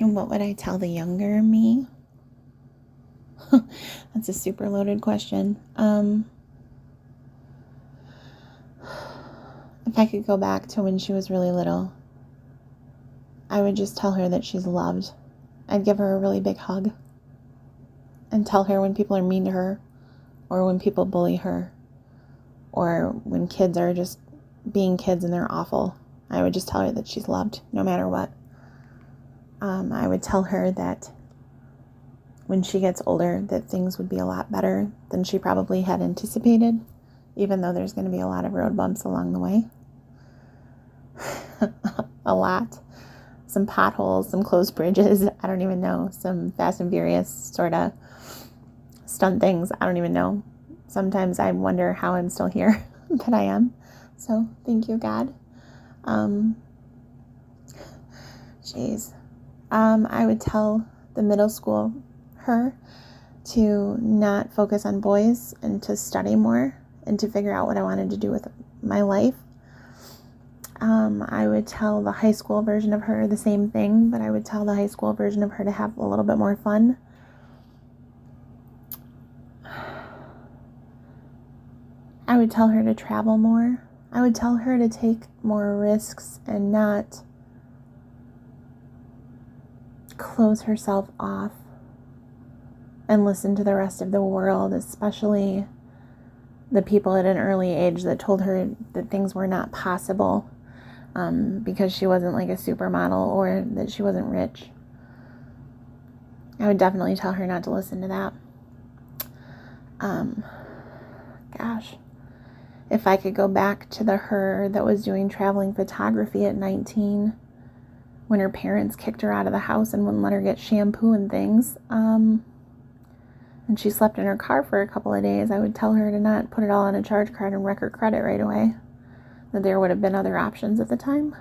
And what would I tell the younger me? That's a super loaded question. If I could go back to when she was really little, I would just tell her that she's loved. I'd give her a really big hug and tell her when people are mean to her, or when people bully her, or when kids are just being kids and they're awful. I would just tell her that she's loved no matter what. I would tell her that when she gets older that things would be a lot better than she probably had anticipated, even though there's going to be a lot of road bumps along the way. A lot. Some potholes, some closed bridges, I don't even know. Some Fast and Furious sort of stunt things, I don't even know. Sometimes I wonder how I'm still here, but I am. So thank you, God. I would tell the middle school her to not focus on boys and to study more and to figure out what I wanted to do with my life. I would tell the high school version of her the same thing, but I would tell the high school version of her to have a little bit more fun. I would tell her to travel more. I would tell her to take more risks and not close herself off and listen to the rest of the world, especially the people at an early age that told her that things were not possible because she wasn't like a supermodel or that she wasn't rich. I would definitely tell her not to listen to that. If I could go back to the her that was doing traveling photography at 19, when her parents kicked her out of the house and wouldn't let her get shampoo and things, and she slept in her car for a couple of days, I would tell her to not put it all on a charge card and wreck her credit right away, that there would have been other options at the time.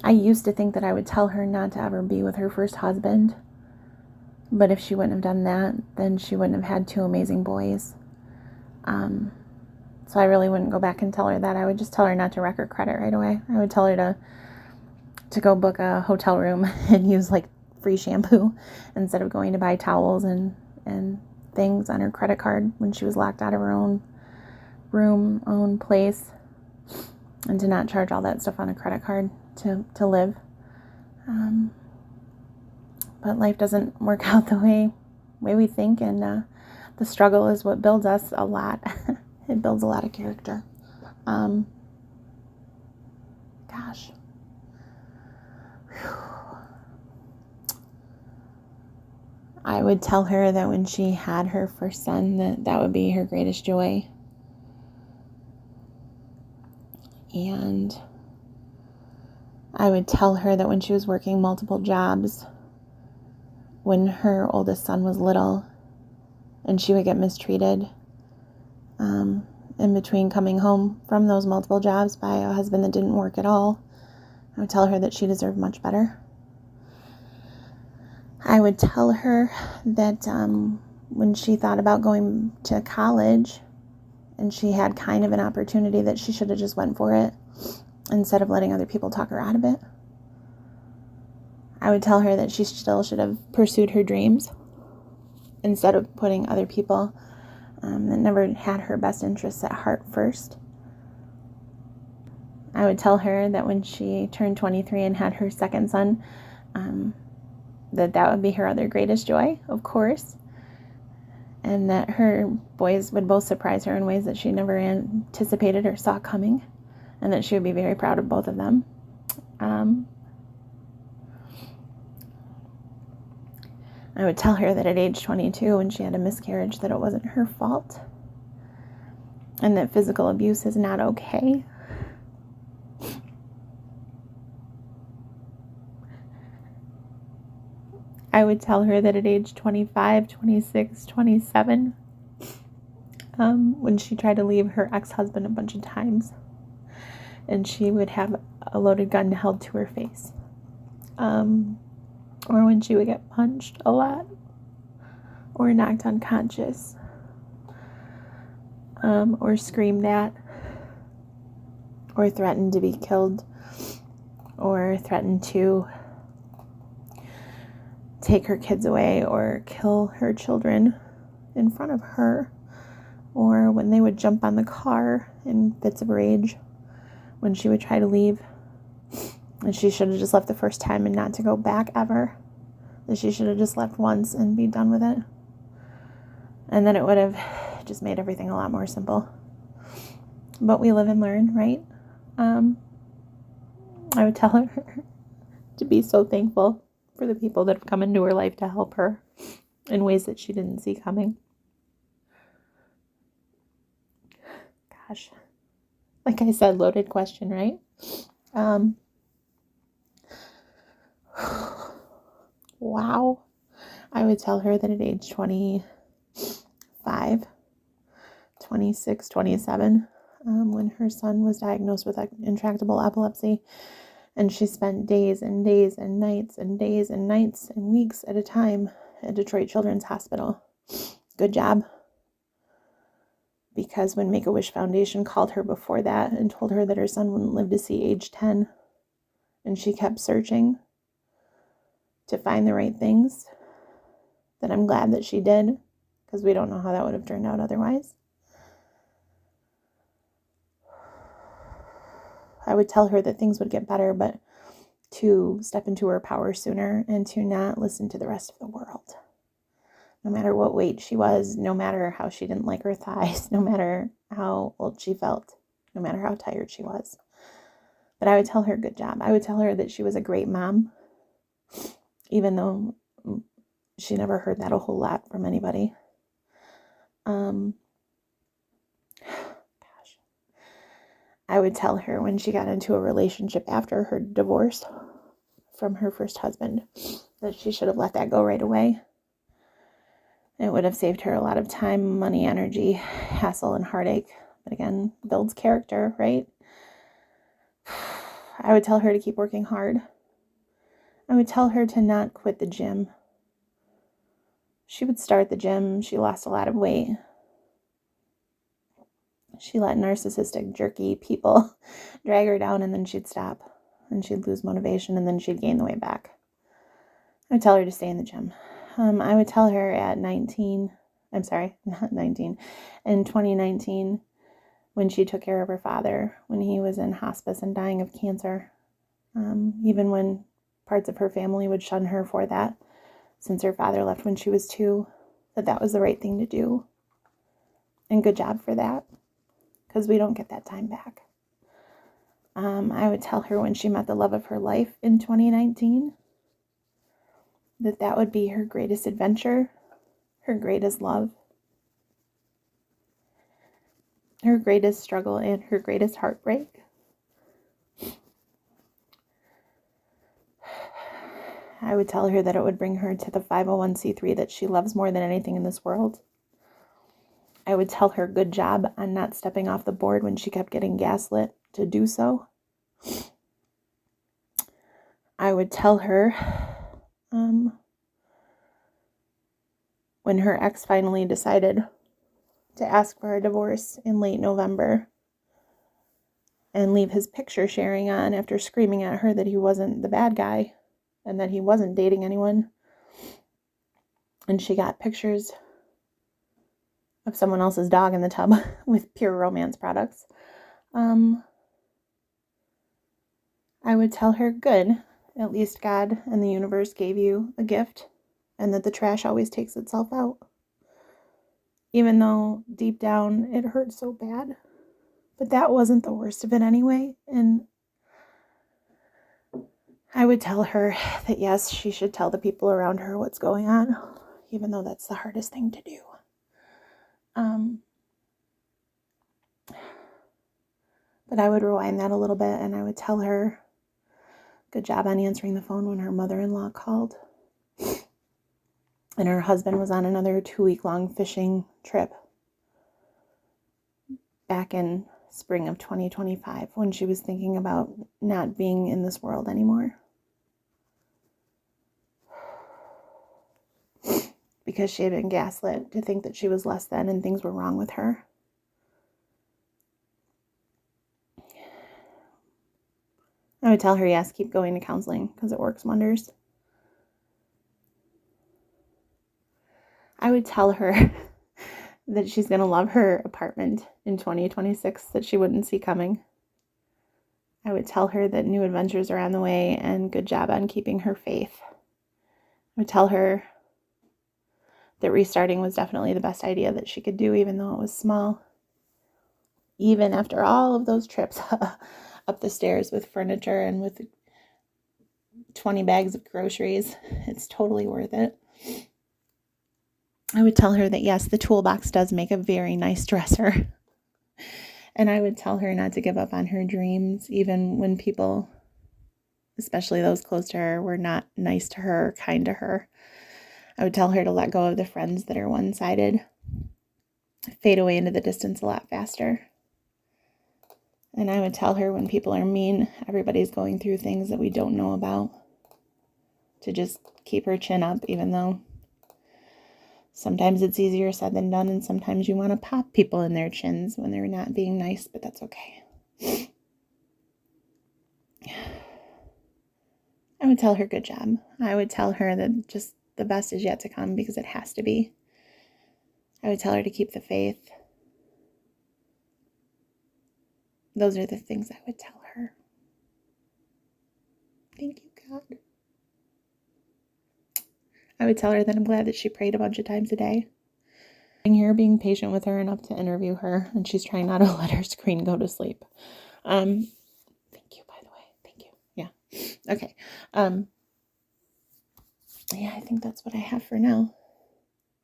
I used to think that I would tell her not to ever be with her first husband, but if she wouldn't have done that, then she wouldn't have had two amazing boys. So I really wouldn't go back and tell her that. I would just tell her not to wreck her credit right away. I would tell her to go book a hotel room and use like free shampoo instead of going to buy towels and things on her credit card when she was locked out of her own room, own place, and to not charge all that stuff on a credit card to live. But life doesn't work out the way we think, and the struggle is what builds us a lot. It builds a lot of character. I would tell her that when she had her first son, that would be her greatest joy. And I would tell her that when she was working multiple jobs, when her oldest son was little and she would get mistreated in between coming home from those multiple jobs by a husband that didn't work at all, I would tell her that she deserved much better. I would tell her that when she thought about going to college and she had kind of an opportunity, that she should have just went for it instead of letting other people talk her out of it. I would tell her that she still should have pursued her dreams instead of putting other people that never had her best interests at heart first. I would tell her that when she turned 23 and had her second son, that would be her other greatest joy, of course, and that her boys would both surprise her in ways that she never anticipated or saw coming, and that she would be very proud of both of them. I would tell her that at age 22, when she had a miscarriage, that it wasn't her fault, and that physical abuse is not okay. I would tell her that at age 25, 26, 27, when she tried to leave her ex-husband a bunch of times, and she would have a loaded gun held to her face, or when she would get punched a lot, or knocked unconscious, or screamed at, or threatened to be killed, or threatened to take her kids away or kill her children in front of her, or when they would jump on the car in fits of rage when she would try to leave, and she should have just left the first time and not to go back ever, that she should have just left once and be done with it, and then it would have just made everything a lot more simple. But we live and learn, right? I would tell her to be so thankful for the people that have come into her life to help her in ways that she didn't see coming. Gosh, like I said, loaded question, right? Wow. I would tell her that at age 25, 26, 27, when her son was diagnosed with intractable epilepsy, and she spent days and days and nights and days and nights and weeks at a time at Detroit Children's Hospital. Good job. Because when Make-A-Wish Foundation called her before that and told her that her son wouldn't live to see age 10, and she kept searching to find the right things, that I'm glad that she did, because we don't know how that would have turned out otherwise. I would tell her that things would get better, but to step into her power sooner and to not listen to the rest of the world. No matter what weight she was, no matter how she didn't like her thighs, no matter how old she felt, no matter how tired she was. But I would tell her, good job. I would tell her that she was a great mom, even though she never heard that a whole lot from anybody. I would tell her when she got into a relationship after her divorce from her first husband that she should have let that go right away. It would have saved her a lot of time, money, energy, hassle, and heartache. But again, builds character, right? I would tell her to keep working hard. I would tell her to not quit the gym. She would start the gym. She lost a lot of weight. She let narcissistic, jerky people drag her down, and then she'd stop, and she'd lose motivation, and then she'd gain the weight back. I would tell her to stay in the gym. I would tell her at in 2019, when she took care of her father, when he was in hospice and dying of cancer, even when parts of her family would shun her for that, since her father left when she was 2, that was the right thing to do. And good job for that, because we don't get that time back. I would tell her when she met the love of her life in 2019, that would be her greatest adventure, her greatest love, her greatest struggle, and her greatest heartbreak. I would tell her that it would bring her to the 501c3 that she loves more than anything in this world. I would tell her good job on not stepping off the board when she kept getting gaslit to do so. I would tell her when her ex finally decided to ask for a divorce in late November and leave his picture sharing on after screaming at her that he wasn't the bad guy and that he wasn't dating anyone. And she got pictures of someone else's dog in the tub with Pure Romance products. I would tell her, good, at least God and the universe gave you a gift, and that the trash always takes itself out. Even though deep down it hurt so bad. But that wasn't the worst of it anyway. And I would tell her that yes, she should tell the people around her what's going on, even though that's the hardest thing to do. But I would rewind that a little bit, and I would tell her, good job on answering the phone when her mother-in-law called. And her husband was on another 2-week-long fishing trip back in spring of 2025 when she was thinking about not being in this world anymore. Because she had been gaslit to think that she was less than and things were wrong with her. I would tell her, yes, keep going to counseling because it works wonders. I would tell her that she's going to love her apartment in 2026 that she wouldn't see coming. I would tell her that new adventures are on the way and good job on keeping her faith. I would tell her that restarting was definitely the best idea that she could do, even though it was small. Even after all of those trips up the stairs with furniture and with 20 bags of groceries, it's totally worth it. I would tell her that, yes, the toolbox does make a very nice dresser. And I would tell her not to give up on her dreams, even when people, especially those close to her, were not nice to her or kind to her. I would tell her to let go of the friends that are one-sided, fade away into the distance a lot faster. And I would tell her when people are mean, everybody's going through things that we don't know about, to just keep her chin up, even though sometimes it's easier said than done, and sometimes you want to pop people in their chins when they're not being nice, but that's okay. I would tell her good job. I would tell her that just the best is yet to come because it has to be. I would tell her to keep the faith. Those are the things I would tell her. Thank you, God. I would tell her that I'm glad that she prayed a bunch of times a day. I'm here being patient with her enough to interview her, and she's trying not to let her screen go to sleep. Thank you, by the way. Thank you. Yeah. Okay. Yeah, I think that's what I have for now.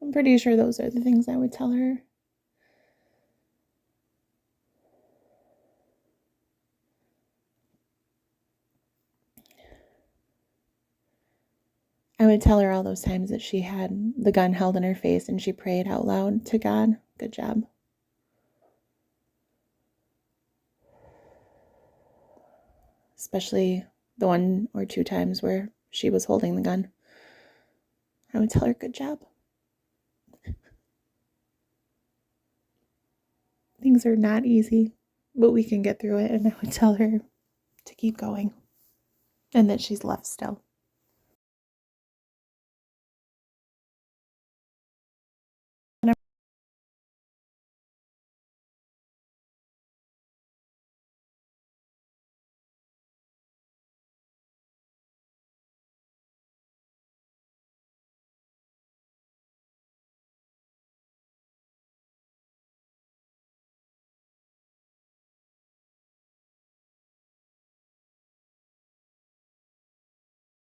I'm pretty sure those are the things I would tell her. I would tell her all those times that she had the gun held in her face and she prayed out loud to God. Good job. Especially the 1 or 2 times where she was holding the gun. I would tell her, good job. Things are not easy, but we can get through it. And I would tell her to keep going and that she's left still.